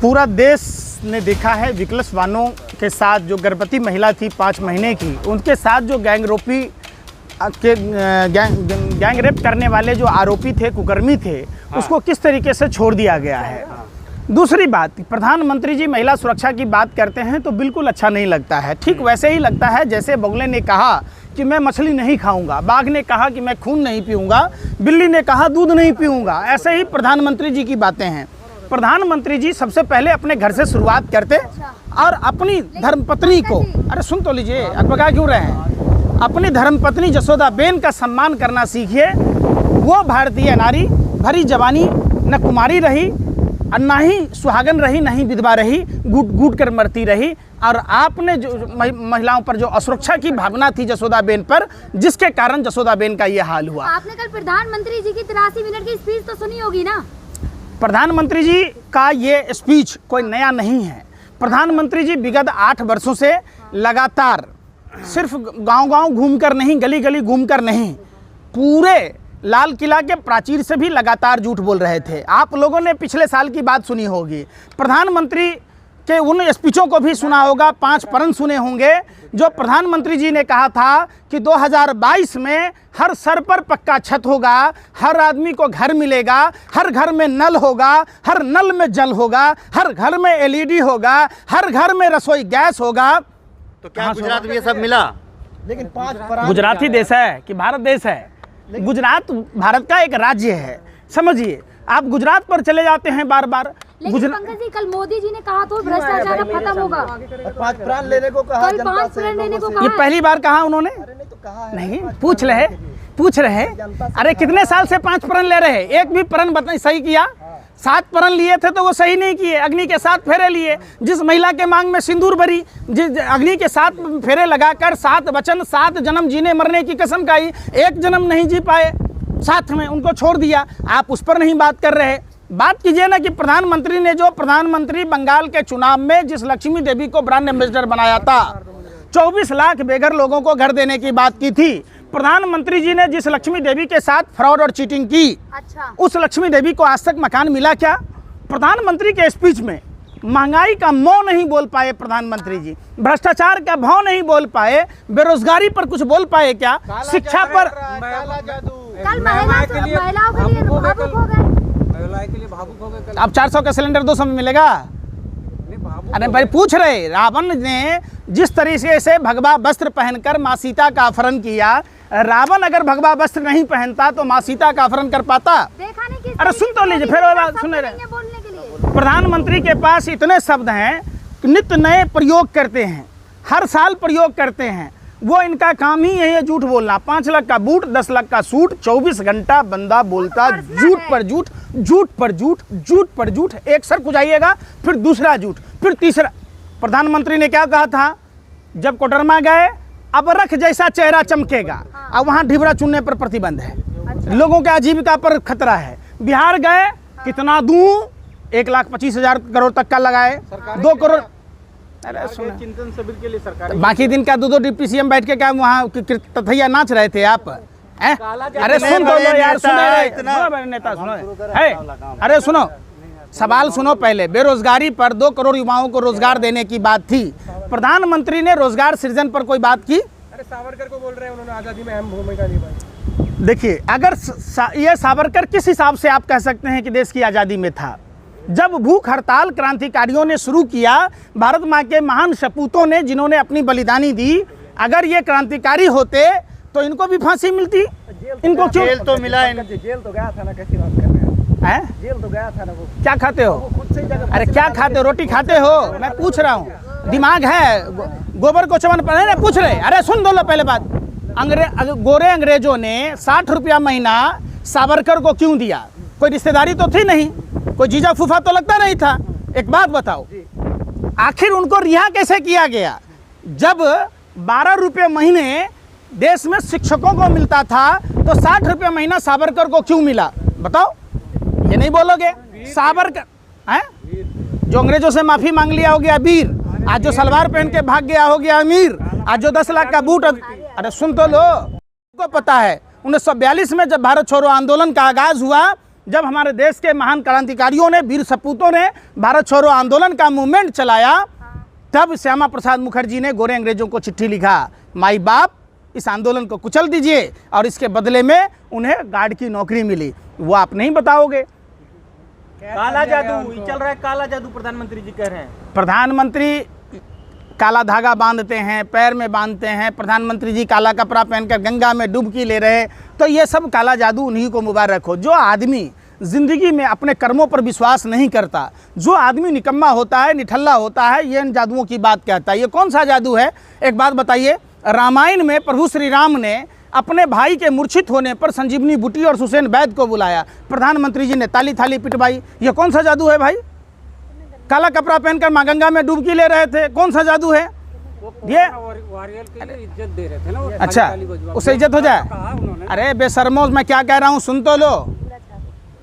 पूरा देश ने देखा है विकलांग वालों के साथ जो गर्भवती महिला थी 5 महीने की, उनके साथ जो गैंग रेप करने वाले जो आरोपी थे, कुकर्मी थे, उसको किस तरीके से छोड़ दिया गया है। दूसरी बात, प्रधानमंत्री जी महिला सुरक्षा की बात करते हैं तो बिल्कुल अच्छा नहीं लगता है। ठीक वैसे ही लगता है जैसे बगुले ने कहा कि मैं मछली नहीं खाऊंगा, बाघ ने कहा कि मैं खून नहीं पीऊंगा, बिल्ली ने कहा दूध नहीं पीऊंगा। ऐसे ही प्रधानमंत्री जी की बातें हैं। प्रधानमंत्री जी सबसे पहले अपने घर से शुरुआत करते और अपनी धर्मपत्नी को, अरे सुन तो लीजिए, अटपका क्यों रहे हैं, अपनी धर्मपत्नी जसोदाबेन का सम्मान करना सीखिए। वो भारतीय नारी भरी जवानी न कुमारी रही और ना ही सुहागन रही, ना ही विधवा रही, घूट कर मरती रही। और आपने जो महिलाओं पर जो असुरक्षा की भावना थी जसोदाबेन पर, जिसके कारण जसोदाबेन का ये हाल हुआ। आपने कल प्रधानमंत्री जी की 83 मिनट की स्पीच तो सुनी होगी ना। प्रधानमंत्री जी का ये स्पीच कोई नया नहीं है। प्रधानमंत्री जी विगत 8 वर्षों से लगातार सिर्फ गांव-गांव घूमकर नहीं, गली-गली घूमकर नहीं, पूरे लाल किला के प्राचीर से भी लगातार झूठ बोल रहे थे। आप लोगों ने पिछले साल की बात सुनी होगी, प्रधानमंत्री के उन स्पीचों को भी सुना होगा, 5 प्रण सुने होंगे, जो प्रधानमंत्री जी ने कहा था कि 2022 में हर सर पर पक्का छत होगा, हर आदमी को घर मिलेगा, हर घर में नल होगा, हर नल में जल होगा, हर घर में LED होगा, हर घर में रसोई गैस होगा। तो क्या गुजरात में ये सब मिला? लेकिन 5 गुजराती देश है कि भारत देश है? गुजरात भारत का एक राज्य है, समझिए। आप गुजरात पर चले जाते हैं बार बार। लेकिन पंकज जी, कल मोदी जी ने कहा तो भ्रष्टाचार अब खत्म होगा। 5 प्राण लेने को कहा, कल 5 प्राण लेने को कहा। ये पहली बार कहा उन्होंने? नहीं, पूछ रहे। अरे कितने साल से 5 प्रण ले रहे? एक भी प्रण बताइए सही किया? 7 प्रण लिए थे तो वो सही नहीं किए। अग्नि के 7 फेरे लिए, जिस महिला के मांग में सिंदूर भरी, जिस अग्नि के 7 फेरे लगाकर 7 वचन, 7 जन्म जीने मरने की कसम खाई, 1 जन्म नहीं जी पाए, साथ में उनको छोड़ दिया। आप उस पर नहीं बात कर रहे। बात कीजिए ना कि प्रधानमंत्री ने जो प्रधानमंत्री बंगाल के चुनाव में जिस लक्ष्मी देवी को ब्रांड एम्बेसडर बनाया था, 24 लाख बेघर लोगों को घर देने की बात की थी। प्रधानमंत्री जी ने जिस लक्ष्मी देवी के साथ फ्रॉड और चीटिंग की, अच्छा, उस उस लक्ष्मी देवी को आज तक मकान मिला क्या? प्रधानमंत्री के स्पीच में महंगाई का मौ नहीं बोल पाए प्रधानमंत्री जी, भ्रष्टाचार का भाव नहीं बोल पाए, बेरोजगारी पर कुछ बोल पाए क्या, शिक्षा पर? कल महिलाओं के लिए भावुक हो गए। अब 400 का सिलेंडर 200 में मिलेगा? अरे भाई पूछ रहे, रावण ने जिस तरीके से भगवा वस्त्र पहनकर माँ सीता का अपहरण किया, रावण अगर भगवा वस्त्र नहीं पहनता तो माँ सीता का अपहरण कर पाता? अरे सुन तो लीजिए, फिर सुन रहे। प्रधानमंत्री के पास इतने शब्द हैं कि नित्य नए प्रयोग करते हैं, हर साल प्रयोग करते हैं। वो इनका काम ही है झूठ बोलना। 5 लाख का बूट, 10 लाख का सूट, 24 घंटा बंदा बोलता झूठ पर झूठ, झूठ पर झूठ, झूठ पर झूठ। एक सर कुचाइएगा, फिर दूसरा झूठ, फिर तीसरा। प्रधानमंत्री ने क्या कहा था जब कोडरमा गए? अब रख जैसा चेहरा चमकेगा, अब वहाँ ढिबरा चुनने पर प्रतिबंध है, लोगों के आजीविका पर खतरा है। बिहार गए, कितना दूं? 1,25,000 करोड़ तक का लगाए, 2 करोड़। अरे चिंतन शिविर के लिए सरकार, बाकी दिन का 2 डिप्टी CM बैठ के क्या वहाँ तथैया नाच रहे थे आप? अरे सुन तो लो यार, सुनो नेता, सुनो। अरे सुनो, सवाल सुनो पहले। बेरोजगारी पर 2 करोड़ युवाओं को रोजगार देने की बात थी। प्रधानमंत्री ने रोजगार सृजन पर कोई बात की? अरे सावरकर को बोल रहे हैं उन्होंने आजादी में अहम भूमिका निभाई। देखिए, अगर ये सावरकर किस हिसाब से आप कह सकते हैं कि देश की आज़ादी में था? जब भूख हड़ताल क्रांतिकारियों ने शुरू किया, भारत माँ के महान सपूतों ने जिन्होंने अपनी बलिदानी दी, अगर ये क्रांतिकारी होते तो इनको भी फांसी मिलती। इनको क्यों? जेल तो मिला, जेल तो गया था ना, कैसी बात कर रहे हैं? जेल तो गया था ना वो। क्या खाते हो? अरे क्या खाते हो? रोटी खाते हो? मैं पूछ रहा हूँ, दिमाग है? गोबर को चमन पर नहीं पूछ रहे। अरे सुन दो लो पहले बात। गोरे अंग्रेजों ने 60 रुपया महीना सावरकर को क्यों दिया? कोई रिश्तेदारी तो थी नहीं, कोई जीजा फूफा तो लगता नहीं था। एक बात बताओ, आखिर उनको रिहा कैसे किया गया? जब 12 रुपये महीने देश में शिक्षकों को मिलता था तो 60 रुपये महीना सावरकर को क्यों मिला? बताओ, ये नहीं बोलोगे? सावरकर हैं जो अंग्रेजों से माफी मांग लिया हो गया वीर, आज जो सलवार पहन के भाग गया हो गया अमीर, आज जो 10 लाख का बूट। अरे सुन तो लो, को पता है 1942 में जब भारत छोड़ो आंदोलन का आगाज हुआ, जब हमारे देश के महान क्रांतिकारियों ने, वीर सपूतों ने भारत छोड़ो आंदोलन का मूवमेंट चलाया, तब श्यामा प्रसाद मुखर्जी ने गोरे अंग्रेजों को चिट्ठी लिखा, माई बाप इस आंदोलन को कुचल दीजिए और इसके बदले में उन्हें गार्ड की नौकरी मिली। वो आप नहीं बताओगे। काला जादू चल रहा है, काला जादू प्रधानमंत्री जी कह रहे हैं। प्रधानमंत्री काला धागा बांधते हैं, पैर में बांधते हैं, प्रधानमंत्री जी काला कपड़ा पहनकर गंगा में डुबकी ले रहे, तो ये सब काला जादू उन्हीं को मुबारक हो। जो आदमी ज़िंदगी में अपने कर्मों पर विश्वास नहीं करता, जो आदमी निकम्मा होता है, निठल्ला होता है, ये इन जादुओं की बात कहता है। ये कौन सा जादू है? एक बात बताइए, रामायण में प्रभु श्री राम ने अपने भाई के मूर्छित होने पर संजीवनी बूटी और सुसैन वैद्य को बुलाया, प्रधानमंत्री जी ने ताली थाली पिटवाई। ये कौन सा जादू है भाई? काला कपड़ा पहनकर माँ गंगा में डुबकी ले रहे थे, कौन सा जादू है ये? इज्जत दे रहे थे ना वो। अच्छा, उसे इज्जत हो जाए? अरे बेशर्मो, मैं क्या कह रहा हूँ सुन तो लो।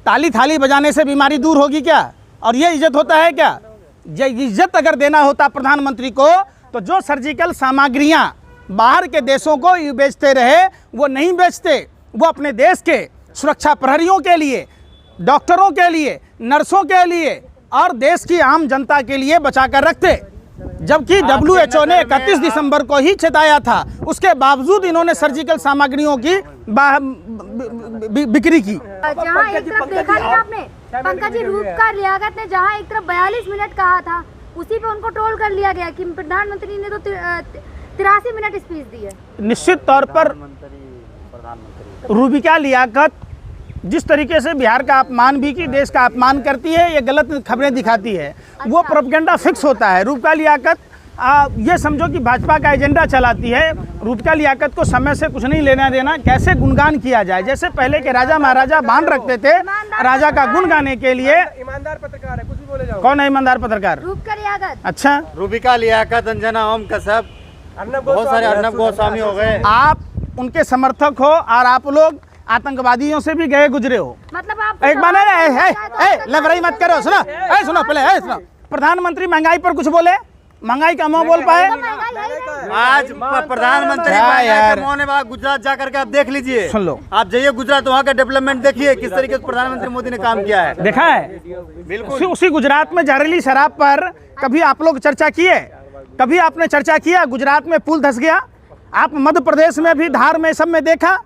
ताली थाली बजाने से बीमारी दूर होगी क्या? और ये इज्जत होता है क्या? ये इज्जत अगर देना होता प्रधानमंत्री को, तो जो सर्जिकल सामग्रियां बाहर के देशों को बेचते रहे वो नहीं बेचते, वो अपने देश के सुरक्षा प्रहरियों के लिए, डॉक्टरों के लिए, नर्सों के लिए और देश की आम जनता के लिए बचा कर रखते। जबकि WHO ने 31 दिसंबर को ही चेताया था, उसके बावजूद इन्होंने सर्जिकल सामग्रियों की बिक्री की। जहाँ एक तरफ देखा नहीं आपने, पंकज जी, रूपकार लियाकत ने जहाँ एक तरफ 42 मिनट कहा था, उसी पे उनको ट्रोल कर लिया गया कि प्रधानमंत्री ने तो 83 मिनट स्पीच दी है। निश्चित तौर पर रूबिका लियाकत जिस तरीके से बिहार का अपमान भी की, देश का अपमान करती है, ये गलत खबरें दिखाती है, वो प्रोपेगेंडा फिक्स होता है। रूबिका लियाकत ये समझो कि भाजपा का एजेंडा चलाती है। रूबिका लियाकत को समय से कुछ नहीं लेना देना, कैसे गुणगान किया जाए। जैसे पहले के राजा महाराजा बांध रखते थे राजा का गुण गाने के लिए। ईमानदार पत्रकार है, कुछ भी बोले जाओ। कौन है ईमानदार पत्रकार? रूबिका लियाकत। अच्छा, रूबिका लियाकत, अंजना ओम कसब, बहुत सारे, अर्नब गोस्वामी हो गए। आप उनके समर्थक हो और आप लोग आतंकवादियों से भी गए गुजरे हो। मतलब आप एक बार लबराई मत करो, सुनो सुनो पहले सुनो। प्रधानमंत्री महंगाई पर कुछ बोले, महंगाई का मुंह बोल पाए? आज प्रधानमंत्री गुजरात जाकर के आप देख लीजिए, सुन लो, आप जाइए गुजरात, वहाँ का डेवलपमेंट देखिए किस तरीके से प्रधानमंत्री मोदी ने काम किया है। देखा है? बिल्कुल। उसी गुजरात में जहरीली शराब पर कभी आप लोग चर्चा किए? कभी आपने चर्चा किया? गुजरात में पुल धंस गया, आप मध्य प्रदेश में भी धार में सब में देखा।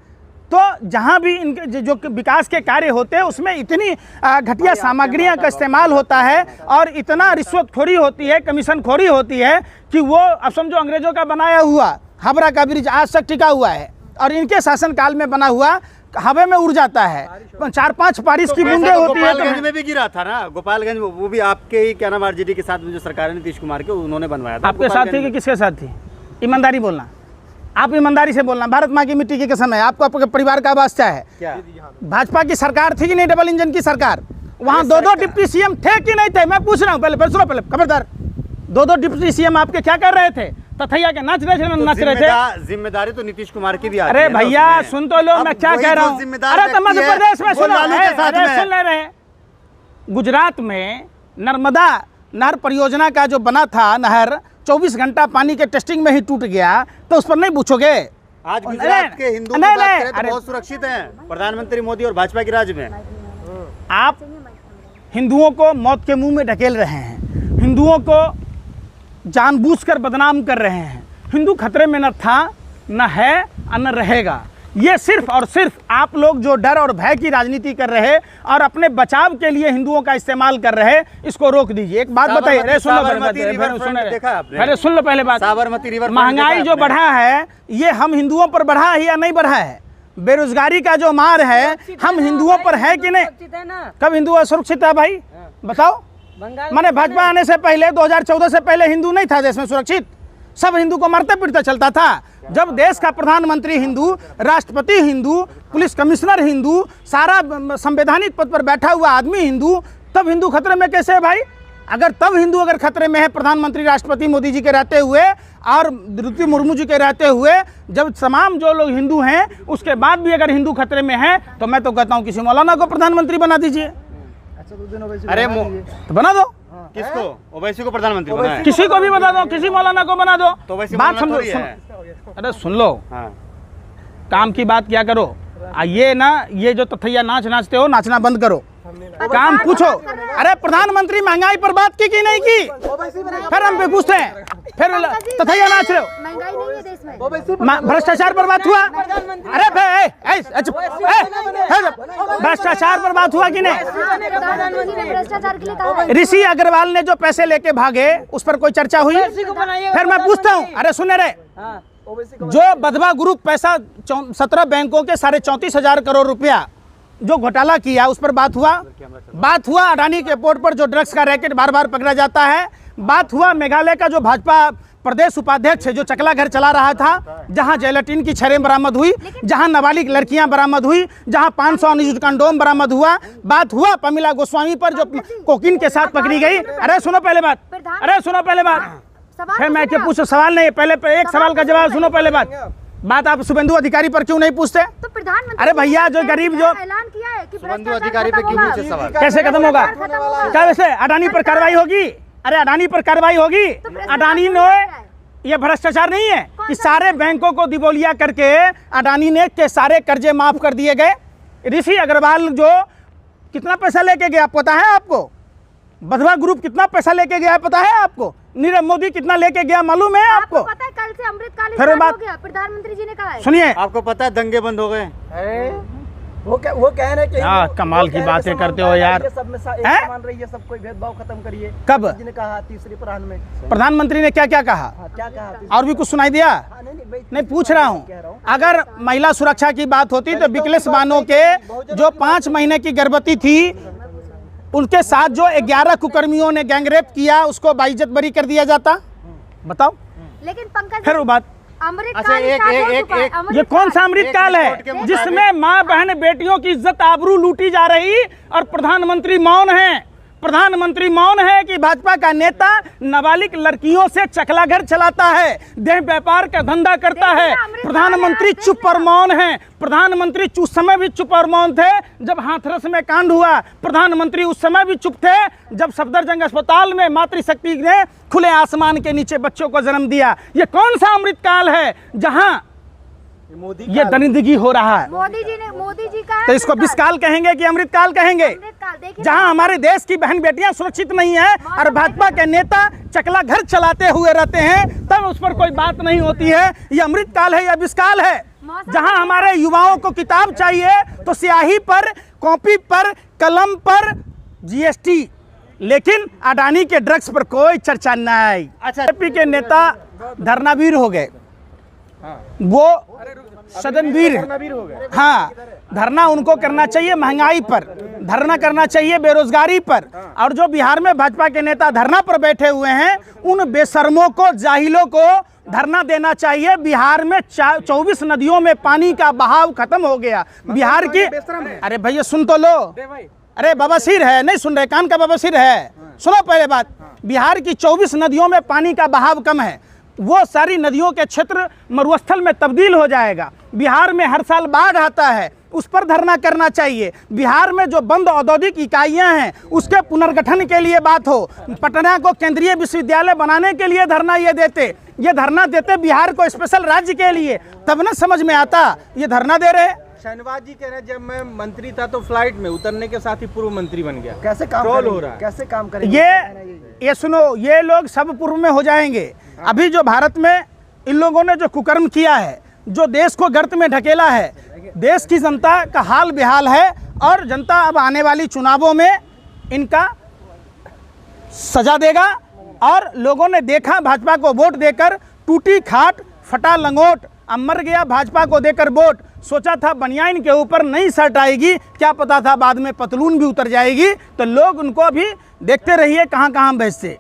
तो जहाँ भी इनके जो विकास के कार्य होते हैं उसमें इतनी घटिया सामग्रियाँ का इस्तेमाल होता है और इतना रिश्वतखोरी होती है, कमीशन खोरी होती है कि वो अब समझो अंग्रेजों का बनाया हुआ हावड़ा का ब्रिज आज तक टिका हुआ है और इनके शासनकाल में बना हुआ हवा में उड़ जाता है। 4-5 बारिश की बूंदें होती है। गोपालगंज में भी गिरा था ना, गोपालगंज, वो भी आपके ही क्या नाम RJD के साथ में जो सरकार है नीतीश कुमार के, उन्होंने बनवाया था। आपके साथ थी कि किसके साथ थी? ईमानदारी बोलना, आप ईमानदारी से बोलना। भारत माँ की मिट्टी की कसम है, आपको आपके परिवार का वास्ता है क्या? भाजपा की सरकार थी कि नहीं, डबल इंजन की सरकार? वहाँ 2-2 डिप्टी CM थे कि नहीं थे? मैं पूछ रहा हूँ, पहले सुनो, पहले खबरदार। 2-2 डिप्टी CM आपके क्या कर रहे थे? तथैया के नाच रहे थे। जिम्मेदारी तो नीतीश कुमार की भी आती अरे है। भैया सुन तो लो, मैं क्या कह रहा हूँ। अरे तो मध्य प्रदेश में सुन ले रहे, गुजरात में नर्मदा नहर परियोजना का जो बना था नहर, 24 घंटा पानी के टेस्टिंग में ही टूट गया, तो उस पर नहीं पूछोगे? आज गुजरात के हिंदू की बात करें तो बहुत सुरक्षित हैं प्रधानमंत्री मोदी और भाजपा के राज में। आप हिंदुओं को मौत के मुंह में ढकेल रहे हैं, हिंदुओं को जानबूझकर बदनाम कर रहे हैं। हिंदू खतरे में न था, न है और न रहेगा। ये सिर्फ और सिर्फ आप लोग जो डर और भय की राजनीति कर रहे और अपने बचाव के लिए हिंदुओं का इस्तेमाल कर रहे, इसको रोक दीजिए। एक बात बताइए, अरे सुन लो पहले बात। साबरमती रिवर, महंगाई जो बढ़ा है ये हम हिंदुओं पर बढ़ा है या नहीं बढ़ा है? बेरोजगारी का जो मार है हम हिंदुओं पर है कि नहीं? कब हिंदू असुरक्षित है भाई बताओ? माने भाजपा आने से पहले 2014 से पहले हिंदू नहीं था देश में सुरक्षित? सब हिंदू को मारते पीटते चलता था। जब देश का प्रधानमंत्री हिंदू, राष्ट्रपति हिंदू, पुलिस कमिश्नर हिंदू, सारा संवैधानिक पद पर बैठा हुआ आदमी हिंदू, तब हिंदू खतरे में कैसे है भाई? अगर तब हिंदू अगर खतरे में है प्रधानमंत्री राष्ट्रपति मोदी जी के रहते हुए और द्रौपदी मुर्मू जी के रहते हुए, जब तमाम जो लोग हिंदू हैं उसके बाद भी अगर हिंदू खतरे में है, तो मैं तो कहता हूँ किसी मौलाना को प्रधानमंत्री बना दीजिए। अरे तो बना दो। किसको? ओवैसी को प्रधानमंत्री बनाए? किसी को भी बना दो, किसी मौलाना को बना दो। तो वैसे बात समझो। अरे सुन लो, काम की बात क्या करो। ये ना, ये जो तथैया नाच नाचते हो, नाचना बंद करो। काम पूछो। अरे प्रधानमंत्री महंगाई पर बात की कि नहीं की? फिर हम पे पूछते हैं, फिर तथैया नाच रहे हो। महंगाई नहीं है देश में। भ्रष्टाचार पर बात हुआ? अरे भ्रष्टाचार पर बात हुआ कि नहीं? प्रधानमंत्री ने भ्रष्टाचार के लिए कहा है। ऋषि अग्रवाल ने जो पैसे लेके भागे उस पर कोई चर्चा हुई? फिर मैं पूछता हूँ, अरे सुने रे, जो बधवा ग्रुप पैसा 17 बैंकों के 34,500 करोड़ रुपया जो घोटाला किया उस पर बात हुआ? बात हुआ अडानी के पोर्ट पर जो ड्रग्स का रैकेट बार बार पकड़ा जाता है? बात हुआ मेघालय का जो भाजपा प्रदेश उपाध्यक्ष है जो चकला घर चला रहा था, जहां जेलेटिन की छड़ें बरामद हुई, जहां नाबालिग लड़कियां बरामद हुई, जहां 500 अनयूज्ड कंडोम बरामद हुआ? बात हुआ पमिला गोस्वामी पर जो कोकीन के साथ पकड़ी गई? अरे सुनो पहले बात, अरे सुनो पहले बात, फिर मैं क्या पूछूं? सवाल नहीं, पहले एक सवाल का जवाब सुनो। पहले बात आप शुभेंदु अधिकारी पर क्यों नहीं पूछते? तो प्रधानमंत्री, अरे भैया जो गरीब जो ऐलान किया है कि शुभेंदु अधिकारी पे क्यों पूछे सवाल? कैसे खत्म होगा? क्या वैसे अडानी पर कार्रवाई होगी? अरे अडानी पर कार्रवाई होगी। अडानी ने, ये भ्रष्टाचार नहीं है कि सारे बैंकों को दिवालिया करके अडानी ने के सारे कर्जे माफ कर दिए गए? ऋषि अग्रवाल जो कितना पैसा लेके गया पता है आपको? बधवा ग्रुप कितना पैसा लेके गया पता है आपको? नीरव मोदी कितना लेके गया मालूम है आपको? पता है कल से अमृतकाल फिर स्टार्ट बात- हो गया, प्रधानमंत्री जी ने कहा है। सुनिए, आपको पता है दंगे बंद हो गए? वो कह रहे कि हाँ, कमाल की बातें करते हो यार। सब में एक हैं? समान रहिए, सब कोई भेदभाव खत्म करिए। कब? जी ने कहा तीसरी प्राण में। प्रधानमंत्री ने क्या क्या कहा? हाँ, क्या कहा? और भी कुछ सुनाई दिया? नहीं, पूछ रहा हूँ। अगर महिला सुरक्षा की बात होती तो बिकलेश बानो के जो 5 महीने की गर्भवती थी उनके साथ जो 11 कुकर्मियों ने गैंगरेप किया उसको बाइज्जत बरी कर दिया जाता? बताओ। लेकिन पंकज फिर वो बात, अमृतकाल अच्छा, एक- स्टार्ट हो एक- चुका है। एक- अमृतकाल- ये कौन सा अमृतकाल एक रिपोर्ट के है मुताबिक- जिसमें माँ बहन बेटियों की इज्जत आबरू लूटी जा रही और प्रधानमंत्री मौन है? प्रधानमंत्री मौन है कि भाजपा का नेता नाबालिग लड़कियों से चकला घर चलाता है, देह व्यापार का धंधा करता है। प्रधानमंत्री चुप और मौन है। प्रधानमंत्री उस समय भी चुप और मौन थे जब हाथरस में कांड हुआ। प्रधानमंत्री उस समय भी चुप थे जब सफदरजंग अस्पताल में मातृशक्ति ने खुले आसमान के नीचे बच्चों को जन्म दिया। ये कौन सा अमृतकाल है जहां ये दरिंदगी हो रहा है? मोदी जी का है तो इसको विषकाल कहेंगे कि अमृतकाल कहेंगे? अमृतकाल। देखिए जहां हमारे देश की बहन बेटियां सुरक्षित नहीं है और भाजपा के नेता चकला घर चलाते हुए रहते हैं तब उस पर कोई बात नहीं होती है। ये अमृतकाल है या विषकाल है? जहां हमारे युवाओं को किताब चाहिए तो स्याही पर, कॉपी पर, कलम पर जीएसटी, लेकिन अडानी के ड्रग्स पर कोई चर्चा नहीं। अच्छा, बीजेपी के नेता धरनावीर हो गए, वो सदनवीर। हाँ, धरना उनको करना चाहिए महंगाई पर, धरना करना चाहिए बेरोजगारी पर। और जो बिहार में भाजपा के नेता धरना पर बैठे हुए हैं उन बेशर्मों को, जाहिलों को धरना देना चाहिए। बिहार में 24 नदियों में पानी का बहाव खत्म हो गया। बिहार की, अरे भैया सुन तो लो, अरे बवासीर है, नहीं सुन रहे? कान का बवासीर है। सुनो पहले बात, बिहार की 24 नदियों में पानी का बहाव कम है, वो सारी नदियों के क्षेत्र मरुस्थल में तब्दील हो जाएगा। बिहार में हर साल बाढ़ आता है, उस पर धरना करना चाहिए। बिहार में जो बंद औद्योगिक इकाइयां हैं उसके पुनर्गठन के लिए बात हो। पटना को केंद्रीय विश्वविद्यालय बनाने के लिए धरना ये धरना देते बिहार को स्पेशल राज्य के लिए, तब ना समझ में आता। ये धरना दे रहे। शहनवाज जी कह रहे हैं जब मैं मंत्री था तो फ्लाइट में उतरने के साथ ही पूर्व मंत्री बन गया। कैसे काम ट्रोल करेंगे? हो रहा है। कैसे काम करेंगे? ये सुनो, ये लोग सब पूर्व में हो जाएंगे। अभी जो भारत में इन लोगों ने जो कुकर्म किया है, जो देश को गर्त में ढकेला है, देश की जनता का हाल बेहाल है। और जनता अब आने वाली चुनावों में इनका सजा देगा। और लोगों ने देखा भाजपा को वोट देकर, टूटी खाट फटा लंगोट, अब मर गया भाजपा को देकर वोट। सोचा था बनियाइन के ऊपर नई शर्ट आएगी, क्या पता था बाद में पतलून भी उतर जाएगी। तो लोग उनको अभी देखते रहिए कहाँ कहाँ भेजते।